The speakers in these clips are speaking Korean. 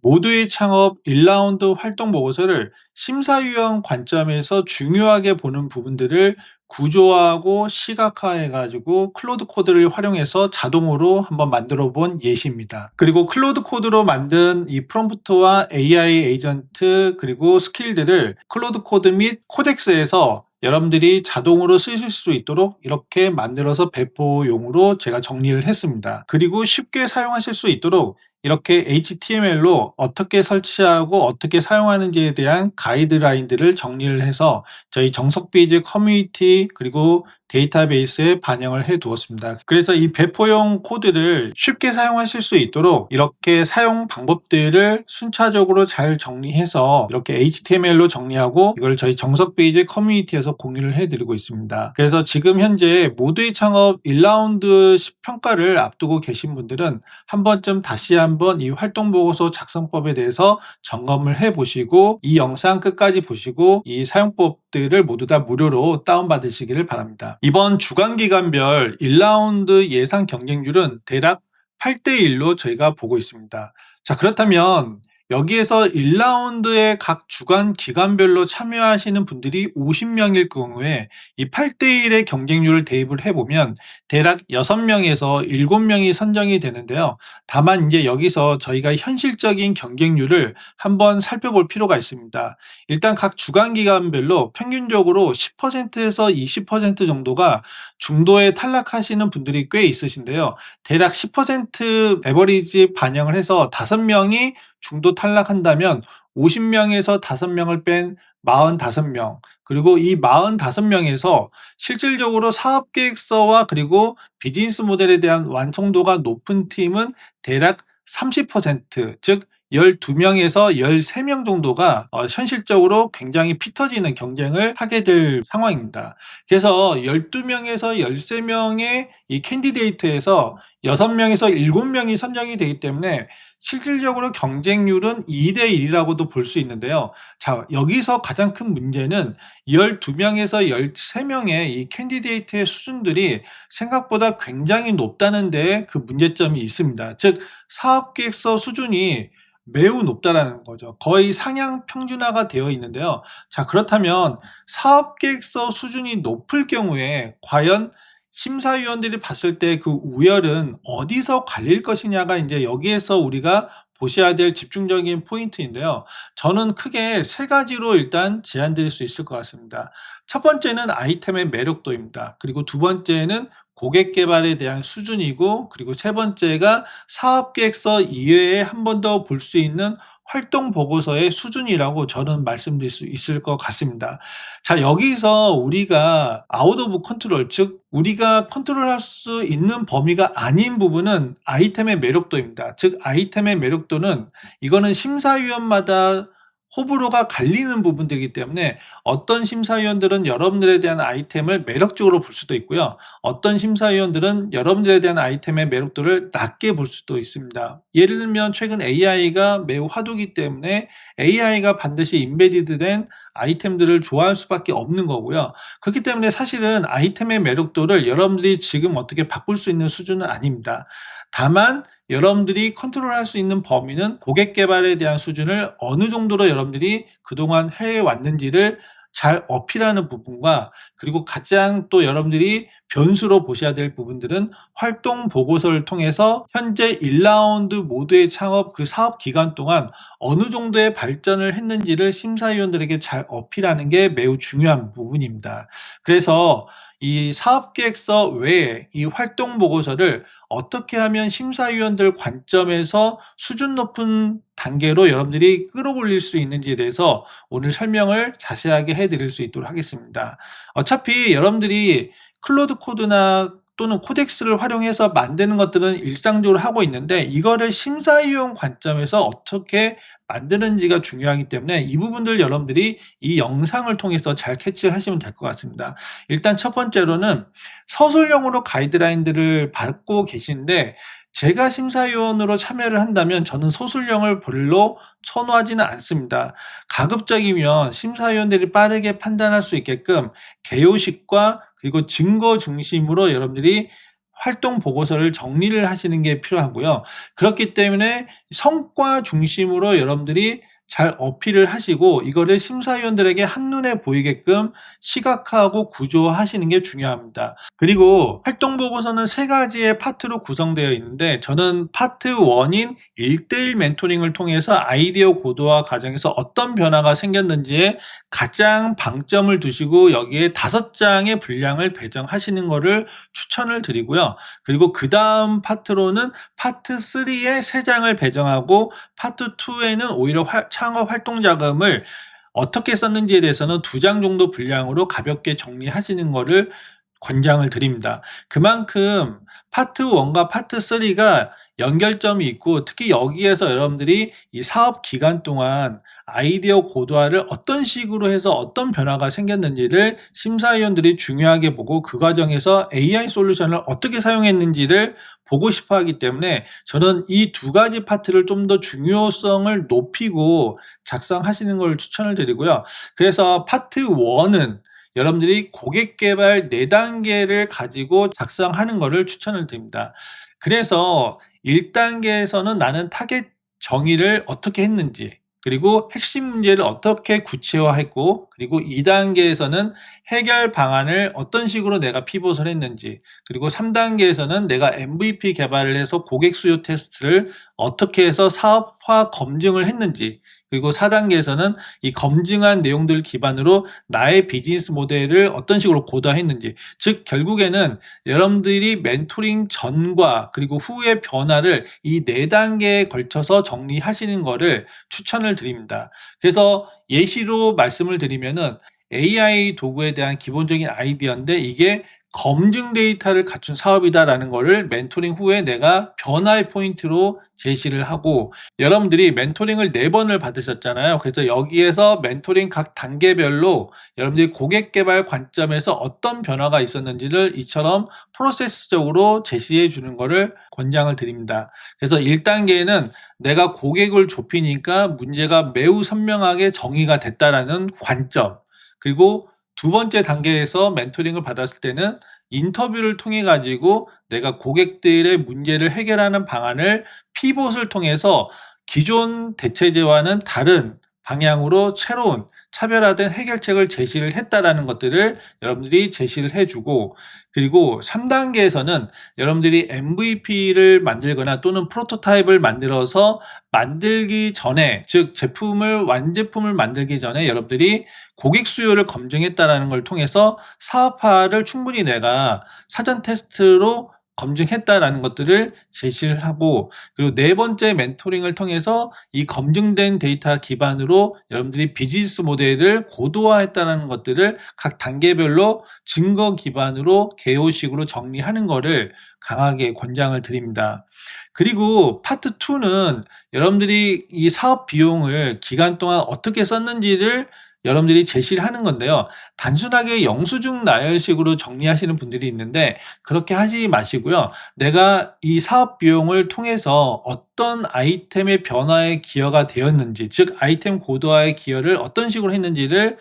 모두의 창업 1라운드 활동 보고서를 심사위원 관점에서 중요하게 보는 부분들을 구조화하고 시각화해 가지고 클로드 코드를 활용해서 자동으로 한번 만들어 본 예시입니다. 그리고 클로드 코드로 만든 이 프롬프트와 AI 에이전트 그리고 스킬들을 클로드 코드 및 코덱스에서 여러분들이 자동으로 쓰실 수 있도록 이렇게 만들어서 배포용으로 제가 정리를 했습니다. 그리고 쉽게 사용하실 수 있도록 이렇게 HTML로 어떻게 설치하고 어떻게 사용하는지에 대한 가이드라인들을 정리를 해서 저희 정석비즈 커뮤니티 그리고 데이터베이스에 반영을 해 두었습니다. 그래서 이 배포용 코드를 쉽게 사용하실 수 있도록 이렇게 사용 방법들을 순차적으로 잘 정리해서 이렇게 HTML로 정리하고 이걸 저희 정석비즈 커뮤니티에서 공유를 해 드리고 있습니다. 그래서 지금 현재 모두의 창업 1라운드 평가를 앞두고 계신 분들은 한 번쯤 다시 한번 이 활동 보고서 작성법에 대해서 점검을 해 보시고 이 영상 끝까지 보시고 이 사용법들을 모두 다 무료로 다운받으시기를 바랍니다. 이번 주간 기간별 1라운드 예상 경쟁률은 대략 8대 1로 저희가 보고 있습니다. 자, 그렇다면 여기에서 1라운드에 각 주간 기간별로 참여하시는 분들이 50명일 경우에 이 8대 1의 경쟁률을 대입을 해보면 대략 6명에서 7명이 선정이 되는데요. 다만 이제 여기서 저희가 현실적인 경쟁률을 한번 살펴볼 필요가 있습니다. 일단 각 주간 기간별로 평균적으로 10%에서 20% 정도가 중도에 탈락하시는 분들이 꽤 있으신데요. 대략 10% 에버리지 반영을 해서 5명이 중도 탈락한다면 50명에서 5명을 뺀 45명, 그리고 이 45명에서 실질적으로 사업 계획서와 그리고 비즈니스 모델에 대한 완성도가 높은 팀은 대략 30%, 즉 12명에서 13명 정도가 현실적으로 굉장히 피 터지는 경쟁을 하게 될 상황입니다. 그래서 12명에서 13명의 이 캔디데이트에서 6명에서 7명이 선정이 되기 때문에 실질적으로 경쟁률은 2대 1이라고도 볼 수 있는데요. 자, 여기서 가장 큰 문제는 12명에서 13명의 이 캔디데이트의 수준들이 생각보다 굉장히 높다는 데 그 문제점이 있습니다. 즉 사업계획서 수준이 매우 높다라는 거죠. 거의 상향 평준화가 되어 있는데요. 자, 그렇다면 사업계획서 수준이 높을 경우에 과연 심사위원들이 봤을 때 그 우열은 어디서 갈릴 것이냐가 이제 여기에서 우리가 보셔야 될 집중적인 포인트인데요. 저는 크게 세 가지로 일단 제안드릴 수 있을 것 같습니다. 첫 번째는 아이템의 매력도입니다. 그리고 두 번째는 고객 개발에 대한 수준이고, 그리고 세 번째가 사업 계획서 이외에 한 번 더 볼 수 있는 활동 보고서의 수준이라고 저는 말씀드릴 수 있을 것 같습니다. 자, 여기서 우리가 아웃 오브 컨트롤, 즉 우리가 컨트롤할 수 있는 범위가 아닌 부분은 아이템의 매력도입니다. 즉 아이템의 매력도는 이거는 심사위원마다 호불호가 갈리는 부분들이기 때문에 어떤 심사위원들은 여러분들에 대한 아이템을 매력적으로 볼 수도 있고요. 어떤 심사위원들은 여러분들에 대한 아이템의 매력도를 낮게 볼 수도 있습니다. 예를 들면 최근 AI가 매우 화두기 때문에 AI가 반드시 인베디드된 아이템들을 좋아할 수밖에 없는 거고요. 그렇기 때문에 사실은 아이템의 매력도를 여러분들이 지금 어떻게 바꿀 수 있는 수준은 아닙니다. 다만 여러분들이 컨트롤할 수 있는 범위는 고객 개발에 대한 수준을 어느 정도로 여러분들이 그동안 해 왔는지를 잘 어필하는 부분과, 그리고 가장 또 여러분들이 변수로 보셔야 될 부분들은 활동 보고서를 통해서 현재 1라운드 모두의 창업 그 사업 기간 동안 어느 정도의 발전을 했는지를 심사위원들에게 잘 어필하는 게 매우 중요한 부분입니다. 그래서 이 사업 계획서 외에 이 활동 보고서를 어떻게 하면 심사위원들 관점에서 수준 높은 단계로 여러분들이 끌어올릴 수 있는지에 대해서 오늘 설명을 자세하게 해 드릴 수 있도록 하겠습니다. 어차피 여러분들이 클로드 코드나 또는 코덱스를 활용해서 만드는 것들은 일상적으로 하고 있는데, 이거를 심사위원 관점에서 어떻게 만드는지가 중요하기 때문에 이 부분들 여러분들이 이 영상을 통해서 잘 캐치하시면 될 것 같습니다. 일단 첫 번째로는 서술형으로 가이드라인들을 받고 계신데, 제가 심사위원으로 참여를 한다면 저는 서술형을 별로 선호하지는 않습니다. 가급적이면 심사위원들이 빠르게 판단할 수 있게끔 개요식과 그리고 증거 중심으로 여러분들이 활동 보고서를 정리를 하시는 게 필요하고요. 그렇기 때문에 성과 중심으로 여러분들이 잘 어필을 하시고 이거를 심사위원들에게 한눈에 보이게끔 시각화하고 구조화하시는 게 중요합니다. 그리고 활동 보고서는 세 가지의 파트로 구성되어 있는데 저는 파트 1인 1대1 멘토링을 통해서 아이디어 고도화 과정에서 어떤 변화가 생겼는지에 가장 방점을 두시고 여기에 5장의 분량을 배정하시는 거를 추천을 드리고요. 그리고 그다음 파트로는 파트 3에 3장을 배정하고 파트 2에는 오히려 창업 활동 자금을 어떻게 썼는지에 대해서는 2장 정도 분량으로 가볍게 정리하시는 거를 권장을 드립니다. 그만큼 파트 1과 파트 3가 연결점이 있고 특히 여기에서 여러분들이 이 사업 기간 동안 아이디어 고도화를 어떤 식으로 해서 어떤 변화가 생겼는지를 심사위원들이 중요하게 보고 그 과정에서 AI 솔루션을 어떻게 사용했는지를 보고 싶어 하기 때문에 저는 이 2가지 파트를 좀 더 중요성을 높이고 작성하시는 걸 추천을 드리고요. 그래서 파트 1은 여러분들이 고객 개발 4단계를 가지고 작성하는 거를 추천을 드립니다. 그래서 1단계에서는 나는 타겟 정의를 어떻게 했는지, 그리고 핵심 문제를 어떻게 구체화했고, 그리고 2단계에서는 해결 방안을 어떤 식으로 내가 피봇을 했는지, 그리고 3단계에서는 내가 MVP 개발을 해서 고객 수요 테스트를 어떻게 해서 사업화 검증을 했는지, 그리고 4단계에서는 이 검증한 내용들 기반으로 나의 비즈니스 모델을 어떤 식으로 고도화했는지, 즉 결국에는 여러분들이 멘토링 전과 그리고 후의 변화를 이 4단계에 걸쳐서 정리하시는 거를 추천을 드립니다. 그래서 예시로 말씀을 드리면은 AI 도구에 대한 기본적인 아이디어인데 이게 검증 데이터를 갖춘 사업이다라는 거를 멘토링 후에 내가 변화의 포인트로 제시를 하고, 여러분들이 멘토링을 4번을 받으셨잖아요. 그래서 여기에서 멘토링 각 단계별로 여러분들이 고객 개발 관점에서 어떤 변화가 있었는지를 이처럼 프로세스적으로 제시해 주는 거를 권장을 드립니다. 그래서 1단계는 내가 고객을 좁히니까 문제가 매우 선명하게 정의가 됐다라는 관점, 그리고 2번째 단계에서 멘토링을 받았을 때는 인터뷰를 통해 가지고 내가 고객들의 문제를 해결하는 방안을 피봇을 통해서 기존 대체제와는 다른 방향으로 새로운 차별화된 해결책을 제시를 했다라는 것들을 여러분들이 제시를 해 주고, 그리고 3단계에서는 여러분들이 MVP를 만들거나 또는 프로토타입을 만들어서 만들기 전에, 즉 제품을 완제품을 만들기 전에 여러분들이 고객 수요를 검증했다라는 걸 통해서 사업화를 충분히 내가 사전 테스트로 검증했다라는 것들을 제시를 하고, 그리고 4번째 멘토링을 통해서 이 검증된 데이터 기반으로 여러분들이 비즈니스 모델을 고도화했다는 것들을 각 단계별로 증거 기반으로 개요식으로 정리하는 거를 강하게 권장을 드립니다. 그리고 파트 2는 여러분들이 이 사업 비용을 기간 동안 어떻게 썼는지를 여러분들이 제시를 하는 건데요. 단순하게 영수증 나열식으로 정리하시는 분들이 있는데 그렇게 하지 마시고요. 내가 이 사업 비용을 통해서 어떤 아이템의 변화에 기여가 되었는지, 즉 아이템 고도화에 기여를 어떤 식으로 했는지를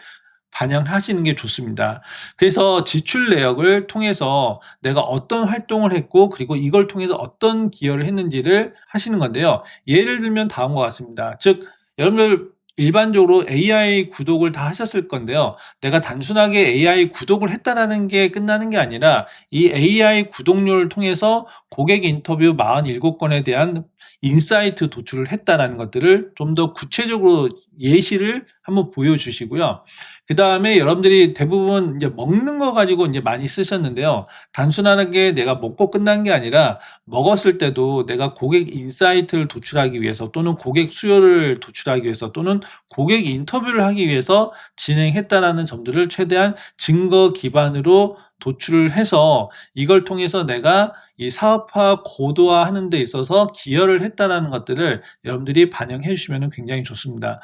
반영하시는 게 좋습니다. 그래서 지출 내역을 통해서 내가 어떤 활동을 했고 그리고 이걸 통해서 어떤 기여를 했는지를 하시는 건데요. 예를 들면 다음과 같습니다. 즉 여러분들 일반적으로 AI 구독을 다 하셨을 건데요. 내가 단순하게 AI 구독을 했다라는 게 끝나는 게 아니라 이 AI 구독료를 통해서 고객 인터뷰 47건에 대한 인사이트 도출을 했다라는 것들을 좀 더 구체적으로 예시를 한번 보여주시고요. 그다음에 여러분들이 대부분 이제 먹는 거 가지고 이제 많이 쓰셨는데요. 단순하게 내가 먹고 끝난 게 아니라 먹었을 때도 내가 고객 인사이트를 도출하기 위해서 또는 고객 수요를 도출하기 위해서 또는 고객 인터뷰를 하기 위해서 진행했다라는 점들을 최대한 증거 기반으로 도출을 해서 이걸 통해서 내가 이 사업화 고도화하는 데 있어서 기여를 했다라는 것들을 여러분들이 반영해 주시면 굉장히 좋습니다.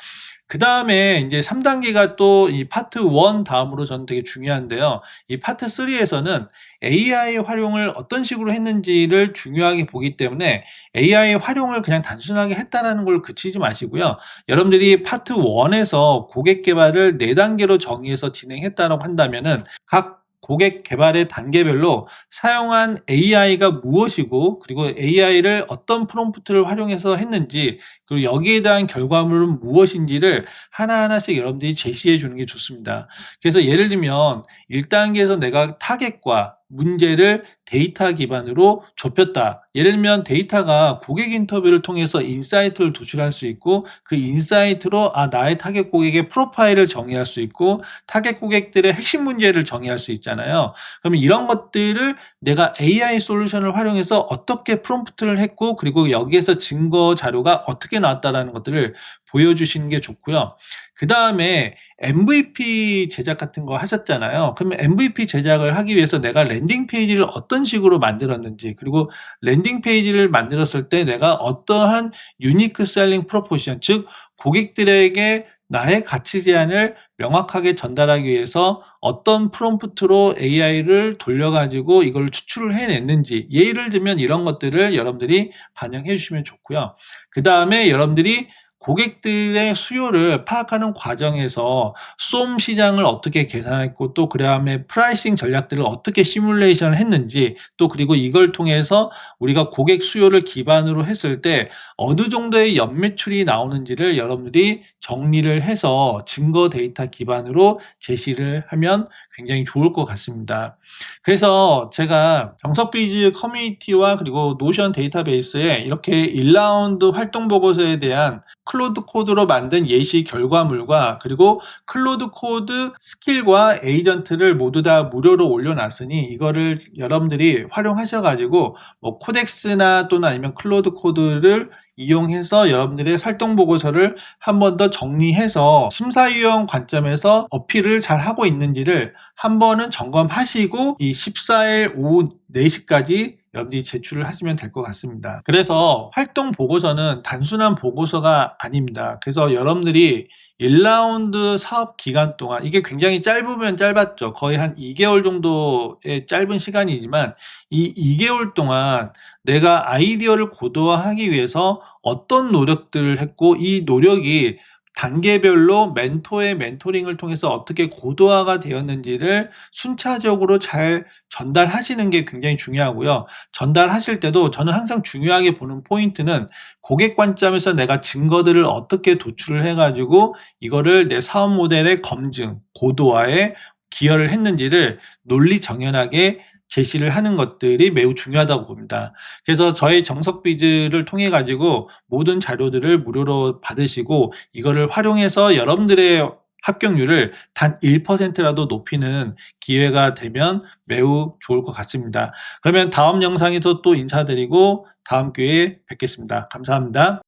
그다음에 인제 3단계가 또 이 파트 1 다음으로 저는 되게 중요한데요. 이 파트 3에서는 AI 활용을 어떤 식으로 했는지를 중요하게 보기 때문에 AI 활용을 그냥 단순하게 했다라는 걸 그치지 마시고요. 여러분들이 파트 1에서 고객 개발을 4단계로 정의해서 진행했다라고 한다면은 각 고객 개발의 단계별로 사용한 AI가 무엇이고 그리고 AI를 어떤 프롬프트를 활용해서 했는지 그리고 여기에 대한 결과물은 무엇인지를 하나하나씩 여러분들이 제시해 주는 게 좋습니다. 그래서 예를 들면 1단계에서 내가 타겟과 문제를 데이터 기반으로 좁혔다. 예를 들면 데이터가 고객 인터뷰를 통해서 인사이트를 도출할 수 있고 그 인사이트로 나의 타겟 고객의 프로파일을 정의할 수 있고 타겟 고객들의 핵심 문제를 정의할 수 있잖아요. 그러면 이런 것들을 내가 AI 솔루션을 활용해서 어떻게 프롬프트를 했고 그리고 여기에서 증거 자료가 어떻게 나왔다라는 것들을 보여주시는 게 좋고요. 그다음에 MVP 제작 같은 거 하셨잖아요. 그러면 MVP 제작을 하기 위해서 내가 랜딩 페이지를 어떤 식으로 만들었는지 그리고 랜딩 페이지를 만들었을 때 내가 어떠한 유니크 셀링 프로포지션 즉 고객들에게 나의 가치 제안을 명확하게 전달하기 위해서 어떤 프롬프트로 AI를 돌려 가지고 이걸 추출을 해냈는지 예를 들면 이런 것들을 여러분들이 반영해 주시면 좋고요. 그다음에 여러분들이 고객들의 수요를 파악하는 과정에서 쏨 시장을 어떻게 계산했고 또 그다음에 프라이싱 전략들을 어떻게 시뮬레이션을 했는지 또 그리고 이걸 통해서 우리가 고객 수요를 기반으로 했을 때 어느 정도의 연매출이 나오는지를 여러분들이 정리를 해서 증거 데이터 기반으로 제시를 하면 굉장히 좋을 것 같습니다. 그래서 제가 정석비즈 커뮤니티와 그리고 노션 데이터베이스에 이렇게 1라운드 활동 보고서에 대한 클로드 코드로 만든 예시 결과물과 그리고 클로드 코드 스킬과 에이전트를 모두 다 무료로 올려놨으니 이거를 여러분들이 활용하셔 가지고 뭐 코덱스나 또는 아니면 클로드 코드를 이용해서 여러분들의 활동 보고서를 한 번 더 정리해서 심사위원 관점에서 어필을 잘 하고 있는지를 한 번은 점검하시고 이 14일 오후 4시까지 여러분들이 제출을 하시면 될 것 같습니다. 그래서 활동 보고서는 단순한 보고서가 아닙니다. 그래서 여러분들이 1라운드 사업 기간 동안 이게 굉장히 짧으면 짧았죠. 거의 한 2개월 정도의 짧은 시간이지만 이 2개월 동안 내가 아이디어를 고도화하기 위해서 어떤 노력들을 했고 이 노력이 단계별로 멘토의 멘토링을 통해서 어떻게 고도화가 되었는지를 순차적으로 잘 전달하시는 게 굉장히 중요하고요. 전달하실 때도 저는 항상 중요하게 보는 포인트는 고객 관점에서 내가 증거들을 어떻게 도출을 해 가지고 이거를 내 사업 모델의 검증, 고도화에 기여를 했는지를 논리정연하게 제시를 하는 것들이 매우 중요하다고 봅니다. 그래서 저희 정석비즈를 통해 가지고 모든 자료들을 무료로 받으시고 이거를 활용해서 여러분들의 합격률을 단 1%라도 높이는 기회가 되면 매우 좋을 것 같습니다. 그러면 다음 영상에서 또 인사드리고 다음 기회에 뵙겠습니다. 감사합니다.